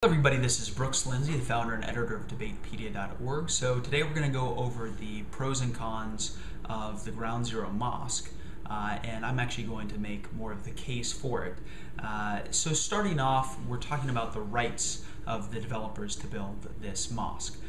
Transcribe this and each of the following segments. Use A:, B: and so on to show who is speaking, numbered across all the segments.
A: Hello everybody, this is Brooks Lindsay, the founder and editor of debatepedia.org. So today we're going to go over the pros and cons of the Ground Zero Mosque, and I'm actually going to make more of the case for it. So starting off, we're talking about the rights of the developers to build this mosque.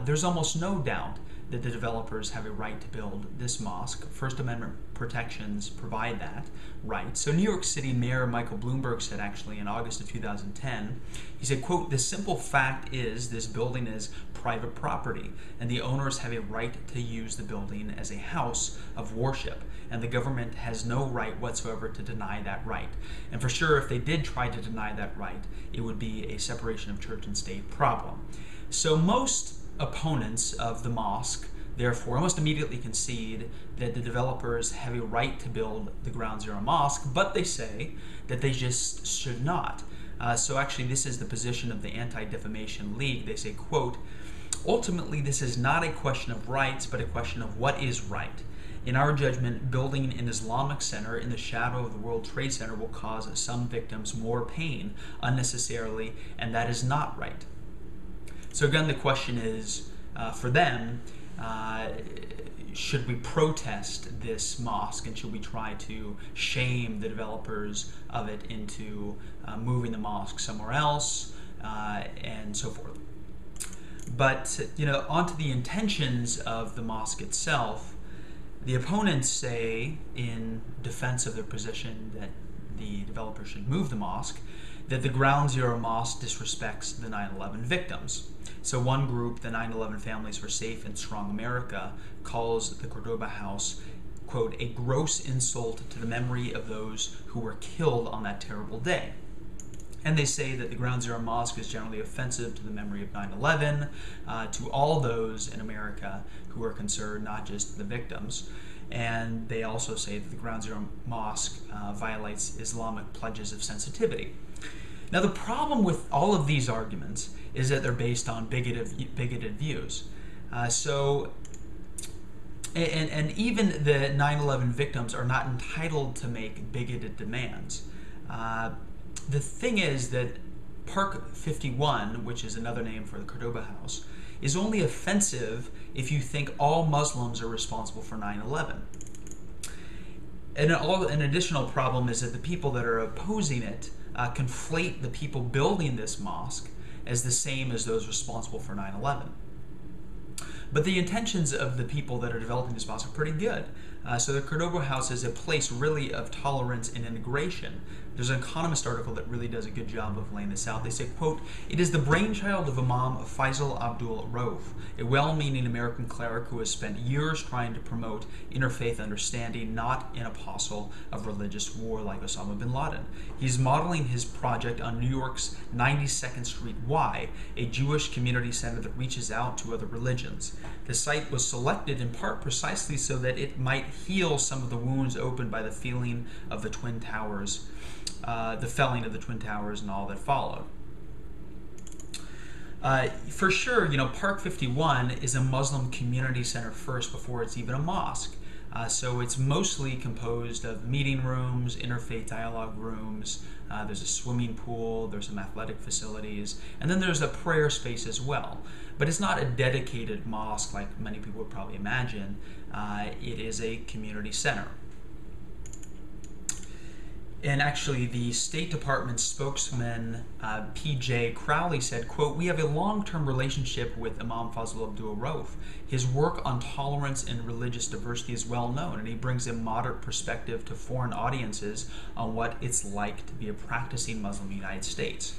A: There's almost no doubt that the developers have a right to build this mosque. First Amendment protections provide that right. So New York City Mayor Michael Bloomberg said actually in August of 2010, he said, quote, "The simple fact is this building is private property and the owners have a right to use the building as a house of worship, and the government has no right whatsoever to deny that right. And for sure, if they did try to deny that right, it would be a separation of church and state problem." So most opponents of the mosque therefore almost immediately concede that the developers have a right to build the Ground Zero Mosque, but they say that they just should not. So actually this is the position of the Anti-Defamation League. They say, quote, "Ultimately this is not a question of rights, but a question of what is right. In our judgment, building an Islamic center in the shadow of the World Trade Center will cause some victims more pain unnecessarily, and that is not right." So again, the question is, for them, should we protest this mosque and should we try to shame the developers of it into moving the mosque somewhere else and so forth. But onto the intentions of the mosque itself, the opponents say in defense of their position that the developer should move the mosque, that the Ground Zero Mosque disrespects the 9/11 victims. So one group, the 9/11 Families for Safe and Strong America, calls the Cordoba House, quote, "a gross insult to the memory of those who were killed on that terrible day." And they say that the Ground Zero Mosque is generally offensive to the memory of 9/11, to all those in America who are concerned, not just the victims. And they also say that the Ground Zero Mosque violates Islamic pledges of sensitivity. Now the problem with all of these arguments is that they're based on bigoted views. And even the 9/11 victims are not entitled to make bigoted demands. The thing is that Park 51, which is another name for the Cordoba House, is only offensive if you think all Muslims are responsible for 9/11. And an additional problem is that the people that are opposing it conflate the people building this mosque as the same as those responsible for 9/11. But the intentions of the people that are developing this mosque are pretty good. So the Cordoba House is a place really of tolerance and integration. There's an Economist article that really does a good job of laying this out. They say, quote, "It is the brainchild of Imam Faisal Abdul Rauf, a well-meaning American cleric who has spent years trying to promote interfaith understanding, not an apostle of religious war like Osama bin Laden. He's modeling his project on New York's 92nd Street Y, a Jewish community center that reaches out to other religions. The site was selected in part precisely so that it might heal some of the wounds opened by the felling of the Twin Towers, and all that followed." For sure, Park 51 is a Muslim community center first before it's even a mosque. So it's mostly composed of meeting rooms, interfaith dialogue rooms, there's a swimming pool, there's some athletic facilities, and then there's a prayer space as well. But it's not a dedicated mosque like many people would probably imagine. It is a community center. And actually, the State Department spokesman, P.J. Crowley, said, quote, "We have a long-term relationship with Imam Faisal Abdul Rauf. His work on tolerance and religious diversity is well known, and he brings a moderate perspective to foreign audiences on what it's like to be a practicing Muslim in the United States."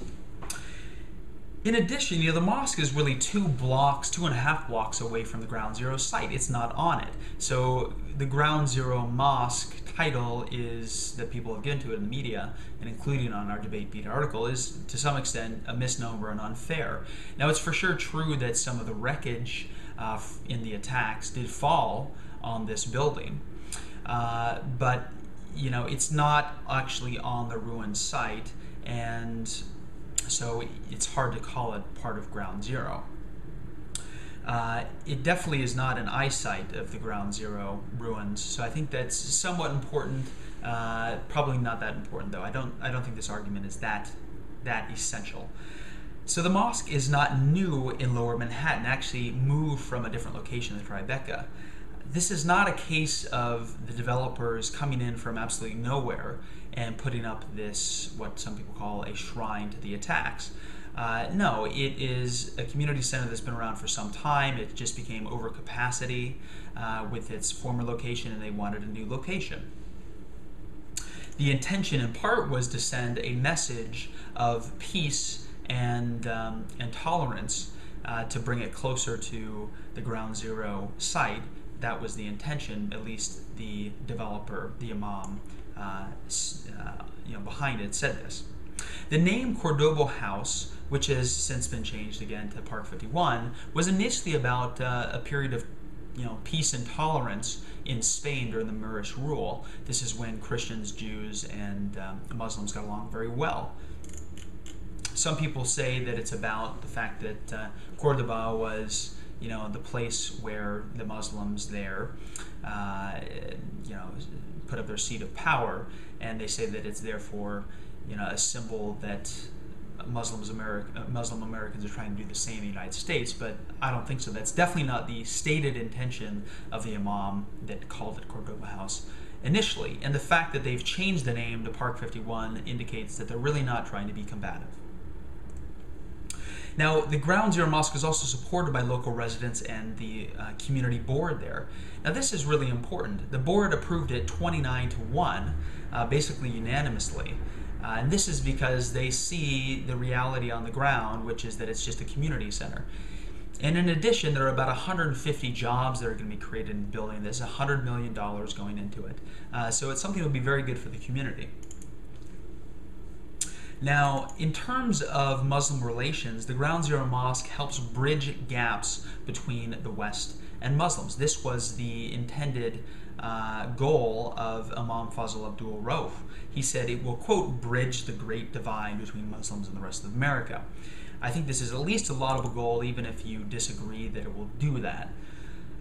A: In addition, the mosque is really 2.5 blocks away from the Ground Zero site. It's not on it. So the Ground Zero Mosque title is, that people have given to it in the media, and including on our Debate Beat article, is to some extent a misnomer and unfair. Now it's for sure true that some of the wreckage in the attacks did fall on this building, but it's not actually on the ruined site, and so it's hard to call it part of Ground Zero. It definitely is not an eyesight of the Ground Zero ruins, so I think that's somewhat important. Probably not that important, though. I don't think this argument is that essential. So the mosque is not new in Lower Manhattan, actually moved from a different location in Tribeca. This is not a case of the developers coming in from absolutely nowhere and putting up this, what some people call a shrine to the attacks. No, it is a community center that's been around for some time. It just became over capacity with its former location, and they wanted a new location. The intention in part was to send a message of peace and tolerance to bring it closer to the Ground Zero site. That was the intention, at least the developer, the imam, behind it said this. The name Cordoba House, which has since been changed again to Park 51, was initially about a period of peace and tolerance in Spain during the Moorish rule. This is when Christians, Jews, and Muslims got along very well. Some people say that it's about the fact that Cordoba was, the place where the Muslims there, put up their seat of power, and they say that it's therefore, a symbol that Muslim Americans are trying to do the same in the United States, but I don't think so. That's definitely not the stated intention of the imam that called it Cordoba House initially. And the fact that they've changed the name to Park 51 indicates that they're really not trying to be combative. Now, the Ground Zero Mosque is also supported by local residents and the community board there. Now, this is really important. The board approved it 29-1, basically unanimously. And this is because they see the reality on the ground, which is that it's just a community center. And in addition, there are about 150 jobs that are going to be created in the building. There's $100 million going into it. So it's something that would be very good for the community. Now, in terms of Muslim relations, the Ground Zero Mosque helps bridge gaps between the West and Muslims. This was the intended goal of Imam Fazl Abdul Rauf. He said it will, quote, bridge the great divide between Muslims and the rest of America. I think this is at least a laudable goal, even if you disagree that it will do that.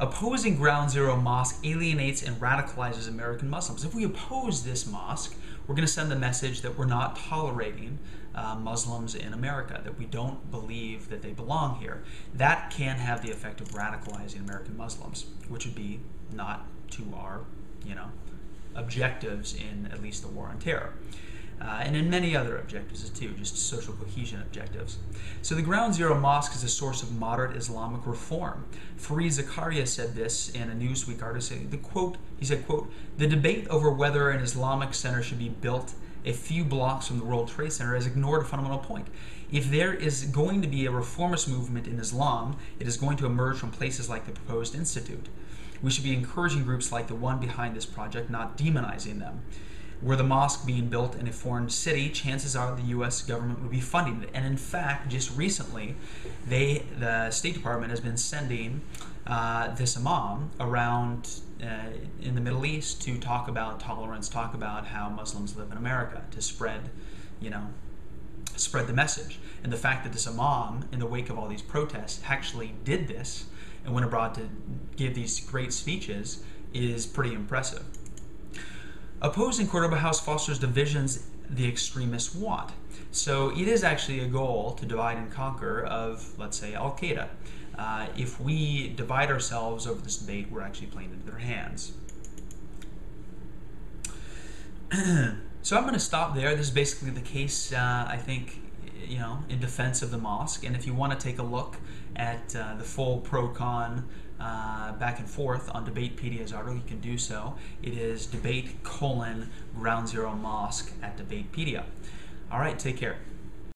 A: Opposing Ground Zero Mosque alienates and radicalizes American Muslims. If we oppose this mosque, we're going to send the message that we're not tolerating Muslims in America, that we don't believe that they belong here. That can have the effect of radicalizing American Muslims, which would be not to our, objectives in at least the war on terror. And in many other objectives too, just social cohesion objectives. So the Ground Zero Mosque is a source of moderate Islamic reform. Fareed Zakaria said this in a Newsweek article. He said, quote, the debate over whether an Islamic center should be built a few blocks from the World Trade Center has ignored a fundamental point. If there is going to be a reformist movement in Islam, it is going to emerge from places like the proposed institute. We should be encouraging groups like the one behind this project, not demonizing them. Were the mosque being built in a foreign city, chances are the U.S. government would be funding it. And in fact, just recently, the State Department has been sending this imam around in the Middle East to talk about tolerance, talk about how Muslims live in America, to spread the message. And the fact that this imam, in the wake of all these protests, actually did this and went abroad to give these great speeches is pretty impressive. Opposing Cordoba House fosters divisions the extremists want. So it is actually a goal to divide and conquer of, let's say, Al-Qaeda. If we divide ourselves over this debate, we're actually playing into their hands. So I'm going to stop there. This is basically the case, I think, in defense of the mosque. And if you want to take a look at the full pro-con back and forth on Debatepedia's article, you can do so. It is debate:/Ground Zero Mosque at Debatepedia. All right, take care.